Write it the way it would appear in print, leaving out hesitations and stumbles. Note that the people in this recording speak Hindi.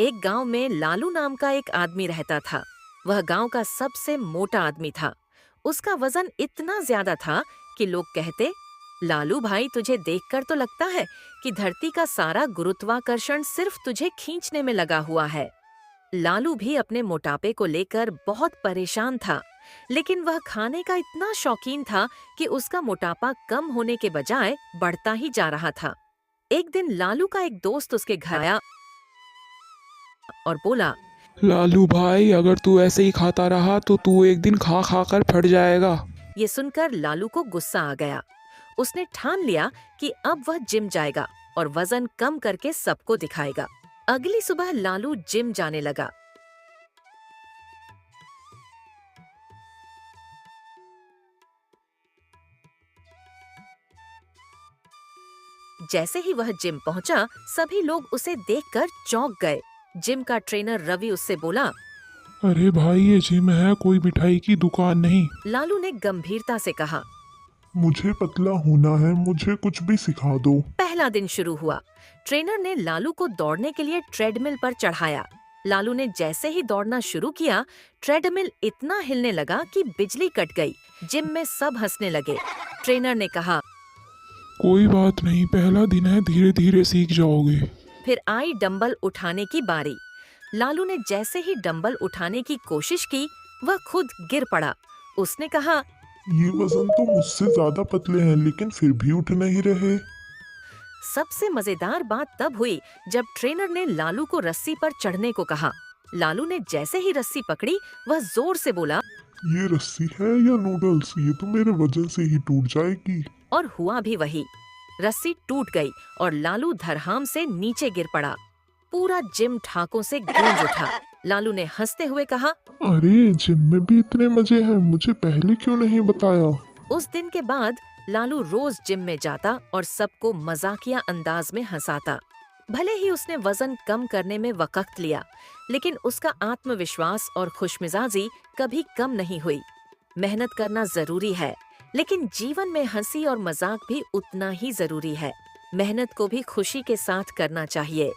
एक गांव में लालू नाम का एक आदमी रहता था। वह गांव का सबसे मोटा आदमी था। उसका वजन इतना ज्यादा था कि लोग कहते, लालू भाई तुझे देखकर तो लगता है कि धरती का सारा गुरुत्वाकर्षण सिर्फ तुझे खींचने में लगा हुआ है। लालू भी अपने मोटापे को लेकर बहुत परेशान था, लेकिन वह खाने का इतना शौकीन था कि उसका मोटापा कम होने के बजाय बढ़ता ही जा रहा था। एक दिन लालू का एक दोस्त उसके घर आया और बोला, लालू भाई, अगर तू ऐसे ही खाता रहा तो तू एक दिन खा खा कर फट जाएगा। ये सुनकर लालू को गुस्सा आ गया। उसने ठान लिया कि अब वह जिम जाएगा और वजन कम करके सबको दिखाएगा। अगली सुबह लालू जिम जाने लगा। जैसे ही वह जिम पहुंचा, सभी लोग उसे देखकर चौंक गए। जिम का ट्रेनर रवि उससे बोला। अरे भाई, ये जिम है, कोई मिठाई की दुकान नहीं। लालू ने गंभीरता से कहा। मुझे पतला होना है, मुझे कुछ भी सिखा दो। पहला दिन शुरू हुआ। ट्रेनर ने लालू को दौड़ने के लिए ट्रेडमिल पर चढ़ाया। लालू ने जैसे ही दौड़ना शुरू किया, ट्रेडमिल इतना हिलने लगा कि बिजली कट गई। जिम में सब हंसने लगे। ट्रेनर ने कहा, कोई बात नहीं, पहला दिन है, धीरे धीरे सीख जाओगे। फिर आई डंबल उठाने की बारी। लालू ने जैसे ही डंबल उठाने की कोशिश की, वह खुद गिर पड़ा। उसने कहा, ये वजन तो मुझसे ज्यादा पतले हैं, लेकिन फिर भी उठ नहीं रहे। सबसे मजेदार बात तब हुई जब ट्रेनर ने लालू को रस्सी पर चढ़ने को कहा। लालू ने जैसे ही रस्सी पकड़ी, वह जोर से बोला, ये रस्सी है या नूडल्स? ये तो मेरे वजन से ही टूट जाएगी। और हुआ भी वही। रस्सी टूट गई और लालू धरहाम से नीचे गिर पड़ा। पूरा जिम ठाकों से गूंज उठा। लालू ने हंसते हुए कहा, अरे, जिम में भी इतने मजे हैं, मुझे पहले क्यों नहीं बताया? उस दिन के बाद लालू रोज जिम में जाता और सबको मजाकिया अंदाज में हंसाता। भले ही उसने वजन कम करने में वक्त लिया, लेकिन उसका आत्मविश्वास और खुशमिजाजी कभी कम नहीं हुई। मेहनत करना जरूरी है, लेकिन जीवन में हंसी और मजाक भी उतना ही जरूरी है। मेहनत को भी खुशी के साथ करना चाहिए।